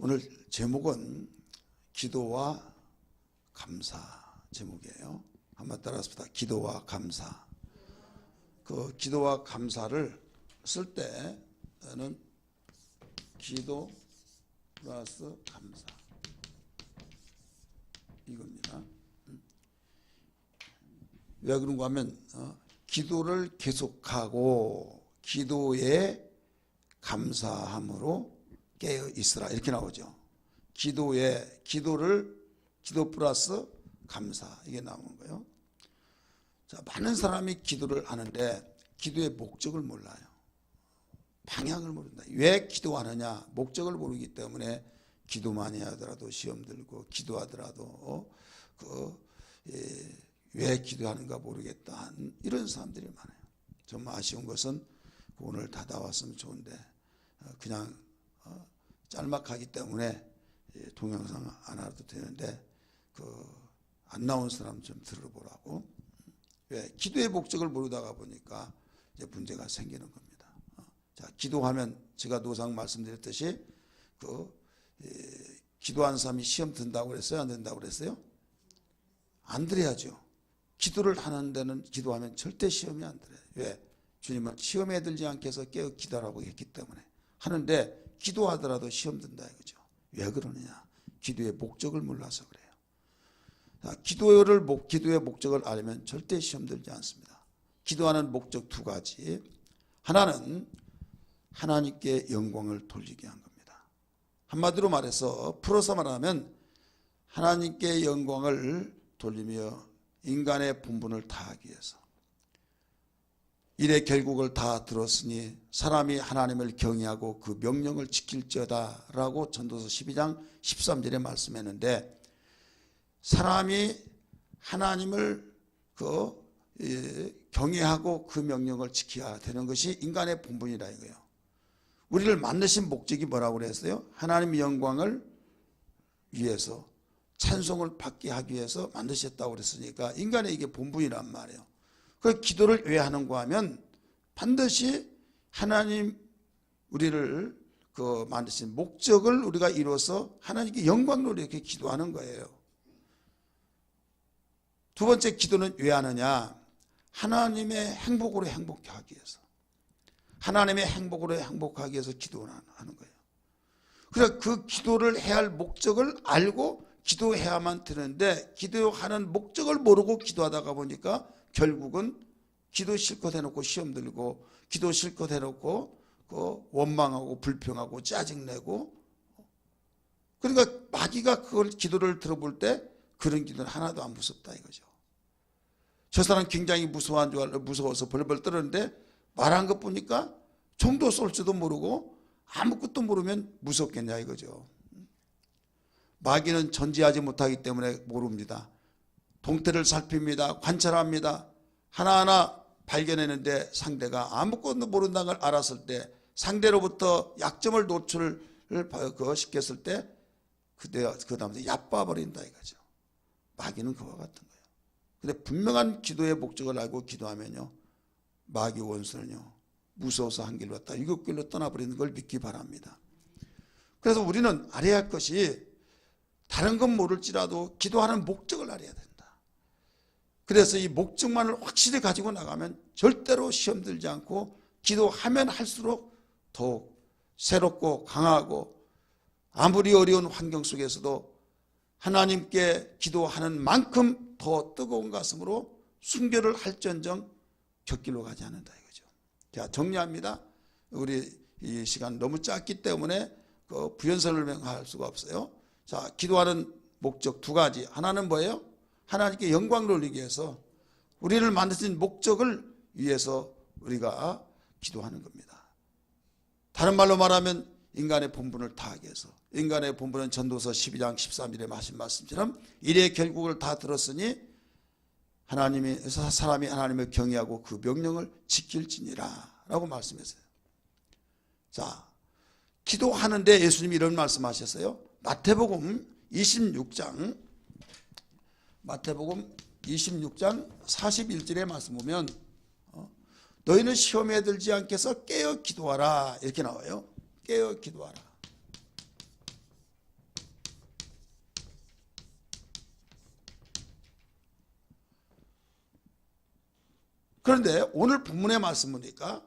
오늘 제목은 기도와 감사 제목이에요. 한번 따라서 봅시다. 기도와 감사. 그 기도와 감사를 쓸 때는 기도 플러스 감사 이겁니다. 왜 그런가 하면 기도를 계속하고 기도에 감사함으로 깨어 있으라 이렇게 나오죠. 기도 플러스 감사 이게 나오는 거예요. 자, 많은 사람이 기도를 하는데 기도의 목적을 몰라요. 방향을 모른다. 왜 기도하느냐 목적을 모르기 때문에 기도 많이 하더라도 시험 들고 기도하더라도 왜 기도하는가 모르겠다 이런 사람들이 많아요. 정말 아쉬운 것은 오늘 다 나왔으면 좋은데 그냥 짤막하기 때문에 동영상 안 해도 되는데 안 나온 사람 좀 들어보라고. 왜 기도의 목적을 모르다가 보니까 이제 문제가 생기는 겁니다. 자, 기도하면 제가 노상 말씀드렸듯이 기도하는 사람이 시험 든다고 그랬어요? 안 된다고 그랬어요? 안 들어야죠. 기도를 하는 데는 기도하면 절대 시험이 안 들어요. 왜? 주님은 시험에 들지 않게 해서 깨어 기도하라고 했기 때문에 하는데 기도하더라도 시험 든다 이거죠. 왜 그러느냐? 기도의 목적을 몰라서 그래요. 자, 기도의 목적을 알면 절대 시험 들지 않습니다. 기도하는 목적 두 가지. 하나는 하나님께 영광을 돌리게 한 겁니다. 한마디로 말해서 풀어서 말하면 하나님께 영광을 돌리며 인간의 본분을 다하기 위해서 일의 결국을 다 들었으니 사람이 하나님을 경외하고 그 명령을 지킬지어다 라고 전도서 12장 13절에 말씀했는데 사람이 하나님을 경외하고 그 명령을 지켜야 되는 것이 인간의 본분이라 이거예요. 우리를 만드신 목적이 뭐라고 그랬어요? 하나님의 영광을 위해서 찬송을 받게 하기 위해서 만드셨다고 그랬으니까 인간의 이게 본분이란 말이에요. 그 기도를 왜 하는가 하면 반드시 하나님 우리를 만드신 목적을 우리가 이루어서 하나님께 영광을 이렇게 기도하는 거예요. 두 번째 기도는 왜 하느냐? 하나님의 행복으로 행복하게 하기 위해서. 하나님의 행복으로 행복하기 위해서 기도를 하는 거예요. 그래서 그 기도를 해야 할 목적을 알고 기도해야만 되는데 기도하는 목적을 모르고 기도하다가 보니까 결국은 기도 실컷 해놓고 시험 들고 기도 실컷 해놓고 원망하고 불평하고 짜증내고 그러니까 마귀가 그걸 기도를 들어볼 때 그런 기도는 하나도 안 무섭다 이거죠. 저 사람 굉장히 무서워한 줄 알고 무서워서 벌벌 떨었는데 말한 것 보니까 총도 쏠 줄도 모르고 아무것도 모르면 무섭겠냐 이거죠. 마귀는 전지하지 못하기 때문에 모릅니다. 동태를 살핍니다. 관찰합니다. 하나하나 발견했는데 상대가 아무것도 모른다는 걸 알았을 때 상대로부터 약점을 노출을 시켰을 때 그 다음에 얕봐버린다 이거죠. 마귀는 그와 같은 거예요. 근데 분명한 기도의 목적을 알고 기도하면요 마귀 원수는요 무서워서 한 길로 왔다 일곱 길로 떠나버리는 걸 믿기 바랍니다. 그래서 우리는 알아야 할 것이 다른 건 모를지라도 기도하는 목적을 알아야 된다. 그래서 이 목적만을 확실히 가지고 나가면 절대로 시험 들지 않고 기도하면 할수록 더욱 새롭고 강하고 아무리 어려운 환경 속에서도 하나님께 기도하는 만큼 더 뜨거운 가슴으로 순교를 할지언정 곁길로 가지 않는다 이거죠. 자, 정리합니다. 우리 이 시간 너무 짧기 때문에 부연설명할 수가 없어요. 자, 기도하는 목적 두 가지. 하나는 뭐예요? 하나님께 영광을 올리기 위해서 우리를 만드신 목적을 위해서 우리가 기도하는 겁니다. 다른 말로 말하면 인간의 본분을 다하기 위해서. 인간의 본분은 전도서 12장 13절에 하신 말씀처럼 일의 결국을 다 들었으니 사람이 하나님을 경외하고 그 명령을 지킬지니라 라고 말씀했어요. 자, 기도하는데 예수님이 이런 말씀하셨어요. 마태복음 26장 41절의 말씀 보면 너희는 시험에 들지 않게 해서 깨어 기도하라 이렇게 나와요. 깨어 기도하라. 그런데 오늘 본문의 말씀 보니까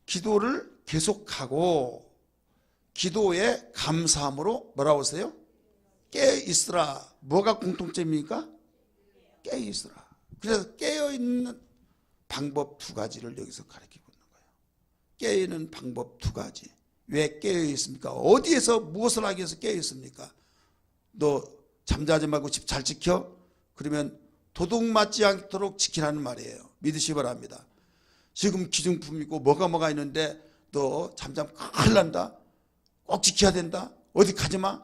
기도를 계속하고 기도에 감사함으로 뭐라고 하세요? 깨어있으라. 뭐가 공통점입니까? 깨어있으라. 그래서 깨어있는 방법 두 가지를 여기서 가르치고 있는 거예요. 깨어있는 방법 두 가지. 왜 깨어있습니까? 어디에서 무엇을 하기 위해서 깨어있습니까? 너 잠자지 말고 집 잘 지켜? 그러면 도둑 맞지 않도록 지키라는 말이에요. 믿으시 바랍니다. 지금 기중품 있고 뭐가 있는데 너 잠자면 큰일 난다. 꼭 지켜야 된다. 어디 가지 마.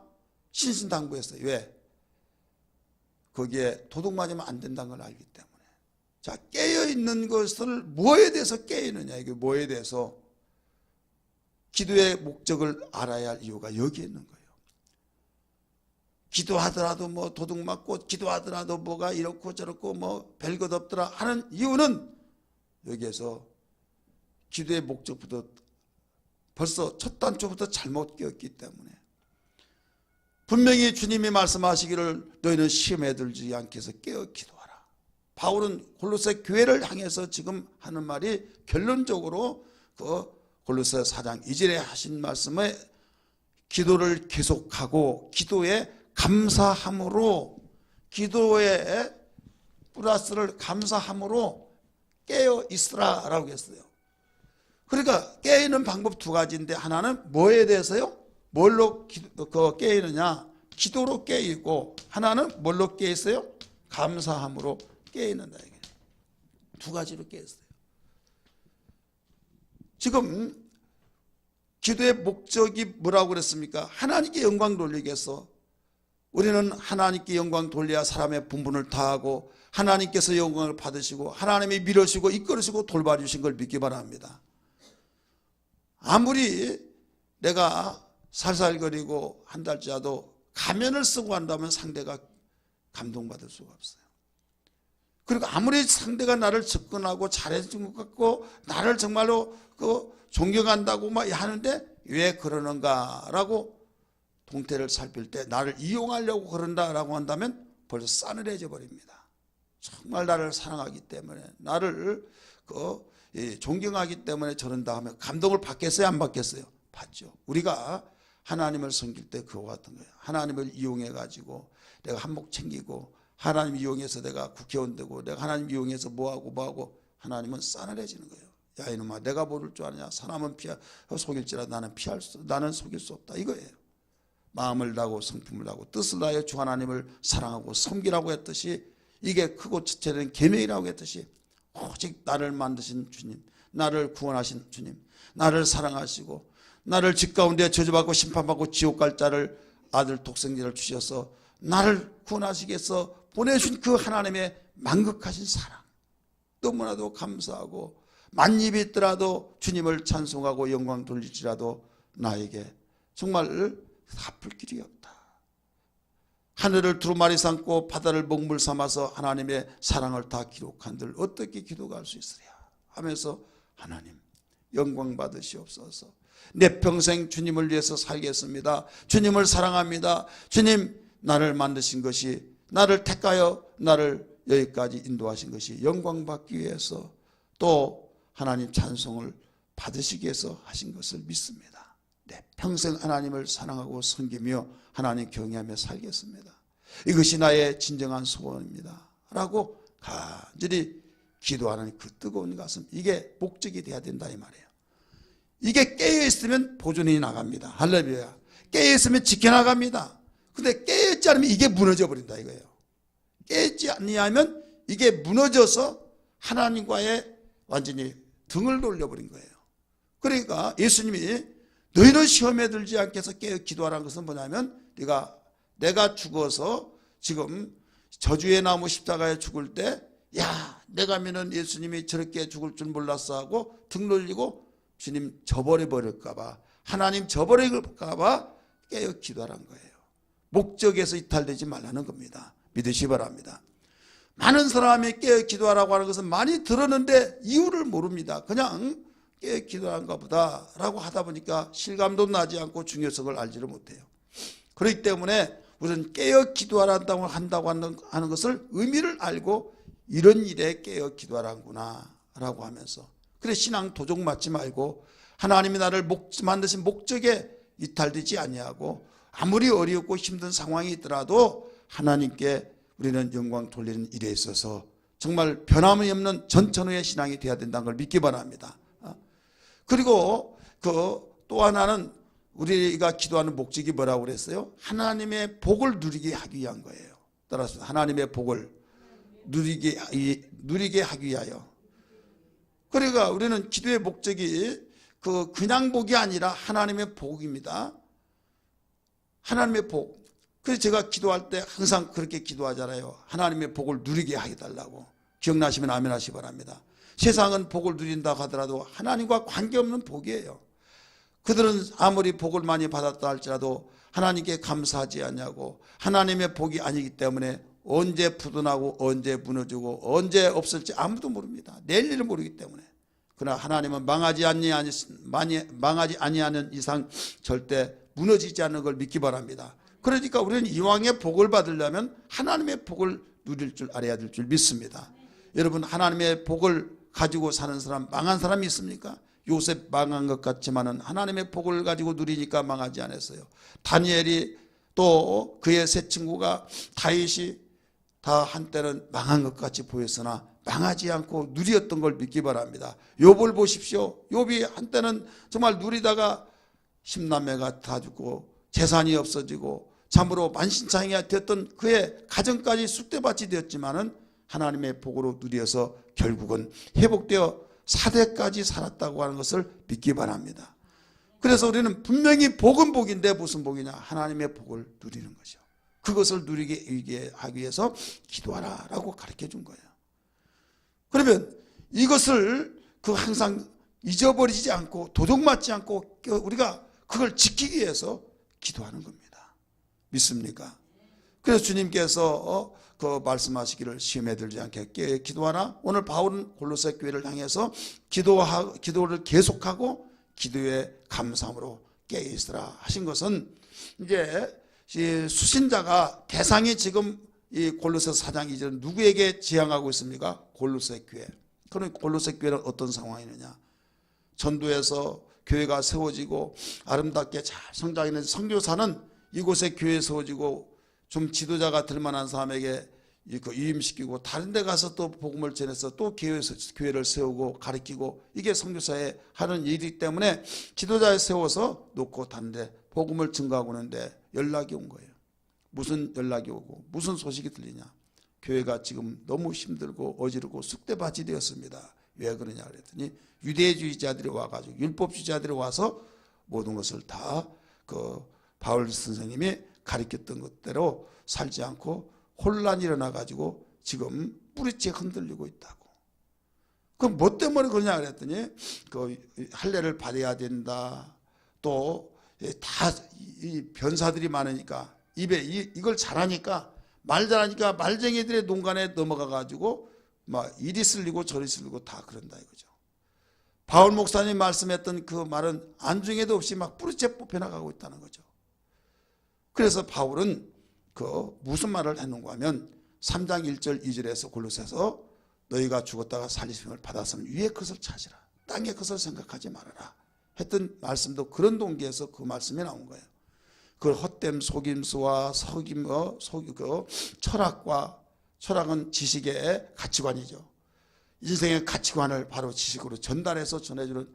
신신당부했어요. 왜? 거기에 도둑 맞으면 안 된다는 걸 알기 때문에. 자, 깨어있는 것을 뭐에 대해서 깨어있느냐. 이게 뭐에 대해서 기도의 목적을 알아야 할 이유가 여기에 있는 거예요. 기도하더라도 뭐 도둑 맞고 기도하더라도 뭐가 이렇고 저렇고 뭐 별것 없더라 하는 이유는 여기에서 기도의 목적부터 벌써 첫 단초부터 잘못 깨었기 때문에 분명히 주님이 말씀하시기를 너희는 시험에 들지 않게 해서 깨어 기도하라. 바울은 골로새 교회를 향해서 지금 하는 말이 결론적으로 그 골로새 4장 2절에 하신 말씀에 기도를 계속하고 기도에 감사함으로 기도에 플러스를 감사함으로 깨어 있으라 라고 했어요. 그러니까 깨어있는 방법 두 가지인데 하나는 뭐에 대해서요? 뭘로 깨어있느냐? 기도로 깨어있고 하나는 뭘로 깨어있어요? 감사함으로 깨어있는다. 두 가지로 깨어있어요. 지금 기도의 목적이 뭐라고 그랬습니까? 하나님께 영광 돌리기 위해서 우리는 하나님께 영광 돌려야 사람의 분분을 다하고 하나님께서 영광을 받으시고 하나님이 밀어주시고 이끌으시고 돌봐 주신 걸 믿기 바랍니다. 아무리 내가 살살거리고 한 달째라도 가면을 쓰고 한다면 상대가 감동받을 수가 없어요. 그리고 아무리 상대가 나를 접근하고 잘해준 것 같고 나를 정말로 존경한다고 막 하는데 왜 그러는가라고 동태를 살필 때 나를 이용하려고 그런다라고 한다면 벌써 싸늘해져 버립니다. 정말 나를 사랑하기 때문에 나를 존경하기 때문에 저런다 하면 감동을 받겠어요? 안 받겠어요? 받죠. 우리가 하나님을 섬길 때 그와 같은 거예요. 하나님을 이용해 가지고 내가 한몫 챙기고 하나님 이용해서 내가 국회의원 되고 내가 하나님 이용해서 뭐하고 하나님은 싸늘해지는 거예요. 야 이놈아 내가 모를 줄 아느냐. 사람은 속일지라도 나는 속일 수 없다 이거예요. 마음을 다하고 성품을 다하고 뜻을 다하여 주 하나님을 사랑하고 섬기라고 했듯이 이게 크고 지체된 계명이라고 했듯이 오직 나를 만드신 주님, 나를 구원하신 주님, 나를 사랑하시고 나를 집 가운데 저주받고 심판받고 지옥 갈 자를 아들 독생자를 주셔서 나를 구원하시기 위해서 보내주신 그 하나님의 만극하신 사랑 너무나도 감사하고 만입이 있더라도 주님을 찬송하고 영광 돌릴지라도 나에게 정말 갚을 길이 없다. 하늘을 두루마리 삼고 바다를 먹물 삼아서 하나님의 사랑을 다 기록한들 어떻게 기도가 할 수 있으랴 하면서 하나님 영광 받으시옵소서. 내 평생 주님을 위해서 살겠습니다. 주님을 사랑합니다. 주님 나를 만드신 것이 나를 택하여 나를 여기까지 인도하신 것이 영광 받기 위해서 또 하나님 찬송을 받으시기 위해서 하신 것을 믿습니다. 내 평생 하나님을 사랑하고 섬기며 하나님 경외하며 살겠습니다. 이것이 나의 진정한 소원입니다 라고 간절히 기도하는 그 뜨거운 가슴 이게 목적이 돼야 된다 이 말이에요. 이게 깨어있으면 보존이 나갑니다. 할렐루야. 깨어있으면 지켜나갑니다. 근데 깨어있지 않으면 이게 무너져 버린다 이거예요. 깨어있지 않으면 이게 무너져서 하나님과의 완전히 등을 돌려버린 거예요. 그러니까 예수님이 너희는 시험에 들지 않게 해서 깨어 기도하라는 것은 뭐냐면 내가 죽어서 지금 저주의 나무 십자가에 죽을 때 야 내가 믿는 예수님이 저렇게 죽을 줄 몰랐어 하고 등 돌리고 주님 저버려 버릴까 봐 하나님 저버릴까 봐 깨어 기도하라는 거예요. 목적에서 이탈되지 말라는 겁니다. 믿으시 바랍니다. 많은 사람이 깨어 기도하라고 하는 것은 많이 들었는데 이유를 모릅니다. 그냥 깨어 기도하는가 보다 라고 하다 보니까 실감도 나지 않고 중요성을 알지를 못해요. 그렇기 때문에 우리는 깨어 기도한다고 하는 것을 의미를 알고 이런 일에 깨어 기도하라구나 라고 하면서, 그래 신앙 도적 맞지 말고 하나님이 나를 만드신 목적에 이탈되지 아니하고 아무리 어렵고 힘든 상황이 있더라도 하나님께 우리는 영광 돌리는 일에 있어서 정말 변함이 없는 전천후의 신앙이 되어야 된다는 걸 믿기 바랍니다. 그리고 또 하나는 우리가 기도하는 목적이 뭐라고 그랬어요? 하나님의 복을 누리게 하기 위한 거예요. 따라서 하나님의 복을 누리게 하기 위하여. 그러니까 우리는 기도의 목적이 그냥 복이 아니라 하나님의 복입니다. 하나님의 복. 그래서 제가 기도할 때 항상 그렇게 기도하잖아요. 하나님의 복을 누리게 해달라고. 기억나시면 아멘 하시기 바랍니다. 세상은 복을 누린다 하더라도 하나님과 관계없는 복이에요. 그들은 아무리 복을 많이 받았다 할지라도 하나님께 감사하지 않냐고, 하나님의 복이 아니기 때문에 언제 부도나고 언제 무너지고 언제 없을지 아무도 모릅니다. 내일 일을 모르기 때문에. 그러나 하나님은 망하지 아니하는 이상 절대 무너지지 않는 걸 믿기 바랍니다. 그러니까 우리는 이왕의 복을 받으려면 하나님의 복을 누릴 줄 알아야 될 줄 믿습니다. 여러분, 하나님의 복을 가지고 사는 사람, 망한 사람이 있습니까? 요셉 망한 것 같지만은 하나님의 복을 가지고 누리니까 망하지 않았어요. 다니엘이 또 그의 세 친구가 다윗이 다 한때는 망한 것 같이 보였으나 망하지 않고 누렸던 걸 믿기 바랍니다. 욥을 보십시오. 욥이 한때는 정말 누리다가 10남매가 다 죽고 재산이 없어지고 참으로 만신창이가 되었던 그의 가정까지 쑥대밭이 되었지만은 하나님의 복으로 누려서 결국은 회복되어 4대까지 살았다고 하는 것을 믿기 바랍니다. 그래서 우리는 분명히 복은 복인데 무슨 복이냐? 하나님의 복을 누리는 거죠. 그것을 누리게 하기 위해서 기도하라라고 가르쳐 준 거예요. 그러면 이것을 항상 잊어버리지 않고 도둑 맞지 않고 우리가 그걸 지키기 위해서 기도하는 겁니다. 믿습니까? 그래서 주님께서 말씀하시기를 시험에 들지 않게 기도하라. 오늘 바울은 골로새 교회를 향해서 기도를 계속하고 기도의 감사함으로 깨어 있으라 하신 것은, 이제 수신자가 대상이 지금 이 골로새 4장 2절 누구에게 지향하고 있습니까? 골로새 교회. 그럼 골로새 교회는 어떤 상황이느냐? 전도에서 교회가 세워지고 아름답게 잘 성장하는 선교사는 이곳에 교회 세워지고 좀 지도자가 될 만한 사람에게 유임시키고 다른 데 가서 또 복음을 전해서 또 교회를 세우고 가르치고, 이게 선교사의 하는 일이기 때문에 지도자에 세워서 놓고 다른 데 복음을 증거하고 오는데 연락이 온 거예요. 무슨 연락이 오고 무슨 소식이 들리냐? 교회가 지금 너무 힘들고 어지르고 쑥대밭이 되었습니다. 왜 그러냐 그랬더니 유대주의자들이 와가지고 율법주의자들이 와서 모든 것을 다 바울 선생님이 가르쳤던 것대로 살지 않고 혼란이 일어나가지고 지금 뿌리째 흔들리고 있다고. 그럼 뭐 때문에 그러냐 그랬더니 할례를 받아야 된다. 또 다 이 변사들이 많으니까 입에 이걸 잘하니까 말 잘하니까 말쟁이들의 농간에 넘어가가지고 막 이리 쓸리고 저리 쓸리고 다 그런다 이거죠. 바울 목사님 말씀했던 그 말은 안중에도 없이 막 뿌리째 뽑혀나가고 있다는 거죠. 그래서 바울은 무슨 말을 했는가 하면 3장 1절 2절에서 골로새서 너희가 죽었다가 살리심을 받았으면 위의 것을 찾으라. 땅의 것을 생각하지 말아라. 했던 말씀도 그런 동기에서 그 말씀이 나온 거예요. 그 헛됨 속임수와 철학은 지식의 가치관이죠. 인생의 가치관을 바로 지식으로 전달해서 전해주는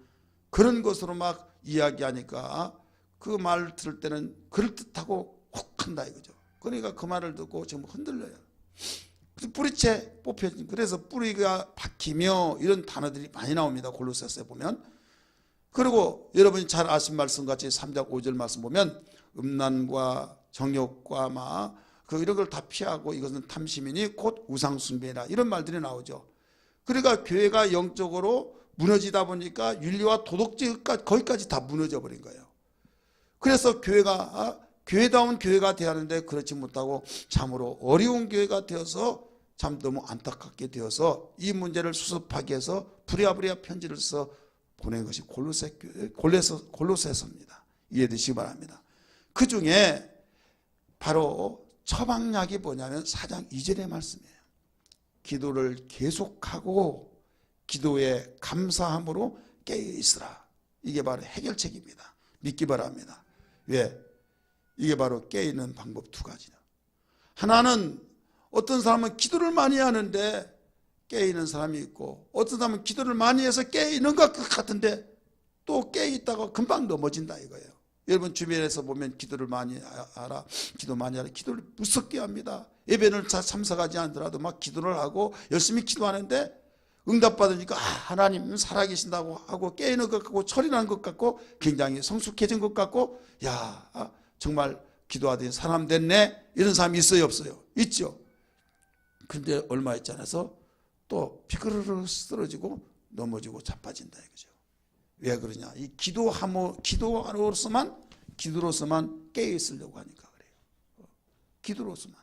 그런 것으로 막 이야기하니까 그 말 들을 때는 그럴듯하고 혹한다 이거죠. 그러니까 그 말을 듣고 지금 흔들려요. 뿌리채 뽑혀진, 그래서 뿌리가 박히며 이런 단어들이 많이 나옵니다. 골로새서에 보면. 그리고 여러분이 잘 아신 말씀 같이 3장 5절 말씀 보면 음란과 정욕과 이런 걸 다 피하고 이것은 탐심이니 곧 우상숭배라 이런 말들이 나오죠. 그러니까 교회가 영적으로 무너지다 보니까 윤리와 도덕질까지 거기까지 다 무너져 버린 거예요. 그래서 교회가 교회다운 교회가 되어야 하는데 그렇지 못하고 참으로 어려운 교회가 되어서 참 너무 안타깝게 되어서 이 문제를 수습하기 위해서 부랴부랴 편지를 써 보낸 것이 골로새서입니다. 이해되시기 바랍니다. 그 중에 바로 처방약이 뭐냐면 4장 2절의 말씀이에요. 기도를 계속하고 기도에 감사함으로 깨어 있으라. 이게 바로 해결책입니다. 믿기 바랍니다. 왜? 이게 바로 깨어 있는 방법 두 가지다. 하나는 어떤 사람은 기도를 많이 하는데 깨어 있는 사람이 있고, 어떤 사람은 기도를 많이 해서 깨어 있는 것 같은데 또 깨어 있다가 금방 넘어진다 이거예요. 여러분 주변에서 보면 기도를 많이 하라, 기도 많이 하라, 기도를 무섭게 합니다. 예배를 참석하지 않더라도 막 기도를 하고 열심히 기도하는데 응답받으니까 하나님 살아계신다고 하고 깨어있는 것 같고 철이 나는 것 같고 굉장히 성숙해진 것 같고, 야 정말 기도하더니 사람 됐네, 이런 사람이 있어요 없어요? 있죠. 근데 얼마 있지 않아서 또 피그르르 쓰러지고 넘어지고 자빠진다 이거죠. 왜 그러냐? 이 기도로서만 깨어 있으려고 하니까 그래요. 기도로서만.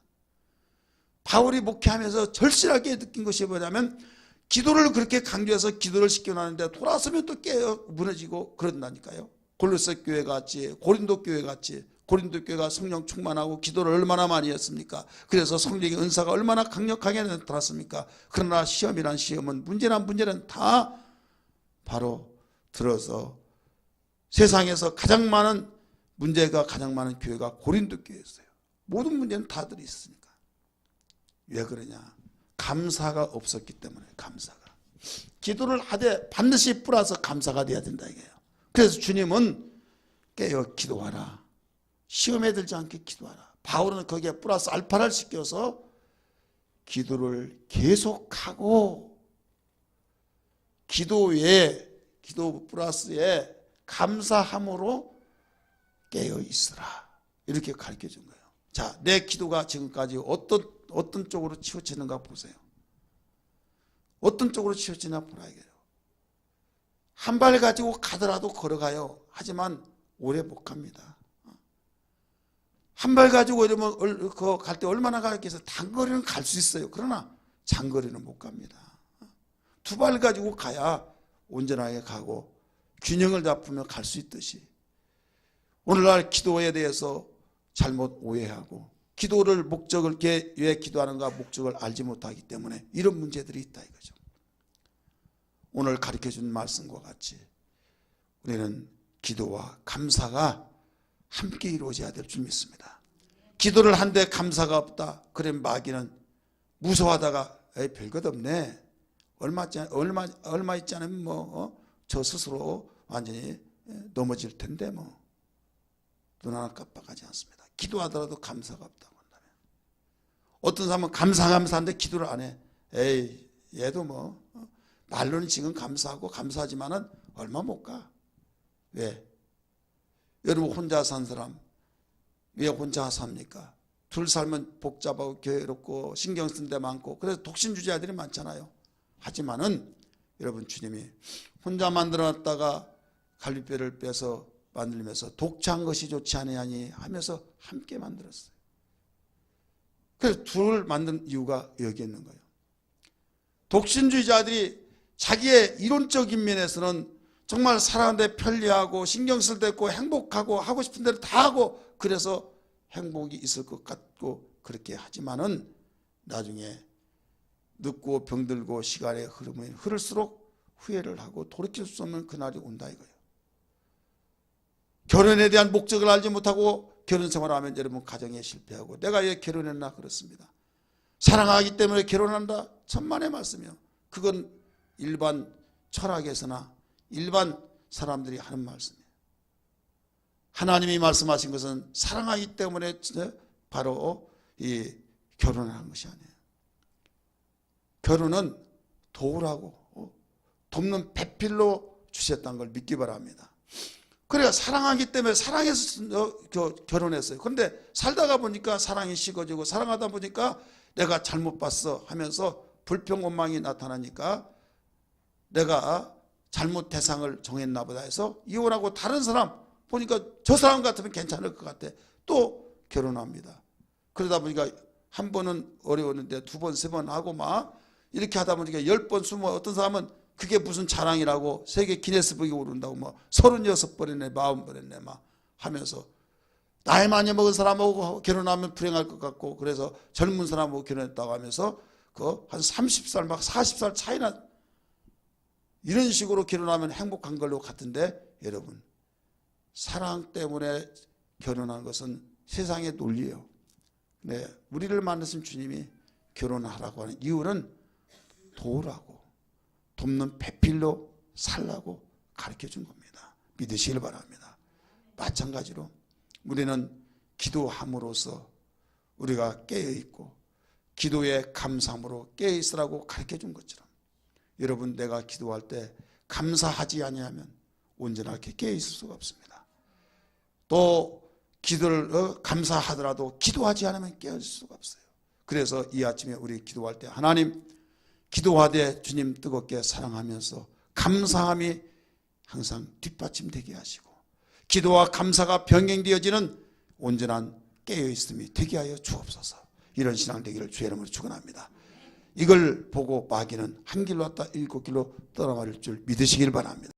바울이 목회하면서 절실하게 느낀 것이 뭐냐면, 기도를 그렇게 강조해서 기도를 시켜놨는데 돌아서면 또 깨어 무너지고 그런다니까요. 골로새 교회 같이, 고린도 교회 같이, 고린도 교회가 성령 충만하고 기도를 얼마나 많이 했습니까? 그래서 성령의 은사가 얼마나 강력하게 나타났습니까? 그러나 시험이란 시험은, 문제는 다 바로 들어서 세상에서 가장 많은 문제가 가장 많은 교회가 고린도 교회였어요. 모든 문제는 다 들어있으니까. 왜 그러냐? 감사가 없었기 때문에. 감사가. 기도를 하되 반드시 플러스 감사가 돼야 된다 이게요. 그래서 주님은 깨어 기도하라. 시험에 들지 않게 기도하라. 바울은 거기에 플러스 알파를 시켜서 기도를 계속하고 기도 플러스에 감사함으로 깨어 있으라. 이렇게 가르쳐 준 거예요. 자, 내 기도가 지금까지 어떤 쪽으로 치우치는가 보세요. 어떤 쪽으로 치우치나 보라 이게요. 한 발 가지고 가더라도 걸어가요. 하지만 오래 못 갑니다. 한 발 가지고 이러면 갈 때 얼마나 가겠어서 단거리는 갈 수 있어요. 그러나 장거리는 못 갑니다. 두 발 가지고 가야 온전하게 가고 균형을 잡으며 갈 수 있듯이, 오늘날 기도에 대해서 잘못 오해하고 기도를 목적을 왜 기도하는가 목적을 알지 못하기 때문에 이런 문제들이 있다 이거죠. 오늘 가르쳐준 말씀과 같이 우리는 기도와 감사가 함께 이루어져야 될 줄 믿습니다. 기도를 한데 감사가 없다. 그러면 마귀는 무서워하다가 별것 없네, 얼마 있지 않으면 저 스스로 완전히 넘어질 텐데 눈 하나 깜빡하지 않습니다. 기도하더라도 감사가 없다고 한다면. 어떤 사람은 감사한데 기도를 안 해. 에이 얘도 말로는 지금 감사하고 감사하지만은 얼마 못 가. 왜? 여러분 혼자 산 사람 왜 혼자 삽니까? 둘 살면 복잡하고 괴롭고 신경 쓴 데 많고 그래서 독신주의자들이 많잖아요. 하지만은 여러분 주님이 혼자 만들어놨다가 갈비뼈를 빼서 만들면서 독차한 것이 좋지 아니하니 하면서 함께 만들었어요. 그래서 둘을 만든 이유가 여기 있는 거예요. 독신주의자들이 자기의 이론적인 면에서는 정말 살아가는데 편리하고 신경 쓸 데 있고 행복하고 하고 싶은 대로 다 하고 그래서 행복이 있을 것 같고 그렇게 하지만은 나중에 늙고 병들고 시간의 흐름이 흐를수록 후회를 하고 돌이킬 수 없는 그날이 온다 이거예요. 결혼에 대한 목적을 알지 못하고 결혼 생활을 하면 여러분 가정에 실패하고 내가 왜 결혼했나 그렇습니다. 사랑하기 때문에 결혼한다. 천만의 말씀이요. 그건 일반 철학에서나 일반 사람들이 하는 말씀이에요. 하나님이 말씀하신 것은 사랑하기 때문에 바로 이 결혼을 하는 것이 아니에요. 결혼은 도우라고 돕는 배필로 주셨다는 걸 믿기 바랍니다. 그래야 사랑하기 때문에 사랑해서 결혼했어요. 그런데 살다가 보니까 사랑이 식어지고 사랑하다 보니까 내가 잘못 봤어 하면서 불평 원망이 나타나니까 내가 잘못 대상을 정했나 보다 해서 이혼하고 다른 사람 보니까 저 사람 같으면 괜찮을 것 같아. 또 결혼합니다. 그러다 보니까 한 번은 어려웠는데 두 번, 세 번 하고 막 이렇게 하다 보니까 10번, 20번 어떤 사람은 그게 무슨 자랑이라고 세계 기네스북에 오른다고 막 36번 했네, 40번 했네 막 하면서 나이 많이 먹은 사람하고 결혼하면 불행할 것 같고 그래서 젊은 사람하고 결혼했다고 하면서 한 30살 막 40살 차이나 이런 식으로 결혼하면 행복한 걸로 같은데 여러분 사랑 때문에 결혼한 것은 세상의 논리예요. 네, 우리를 만드신 주님이 결혼하라고 하는 이유는 도우라고 돕는 배필로 살라고 가르쳐 준 겁니다. 믿으시길 바랍니다. 마찬가지로 우리는 기도함으로써 우리가 깨어있고 기도의 감사함으로 깨어있으라고 가르쳐 준 것처럼 여러분 내가 기도할 때 감사하지 아니하면 언제나 이렇게 깨어있을 수가 없습니다. 또 기도를 감사하더라도 기도하지 않으면 깨어있을 수가 없어요. 그래서 이 아침에 우리 기도할 때 하나님 기도하되 주님 뜨겁게 사랑하면서 감사함이 항상 뒷받침되게 하시고 기도와 감사가 병행되어지는 온전한 깨어있음이 되게 하여 주옵소서. 이런 신앙 되기를 주의 이름으로 축원합니다. 이걸 보고 마귀는 한 길로 왔다 일곱 길로 떠나갈 줄 믿으시길 바랍니다.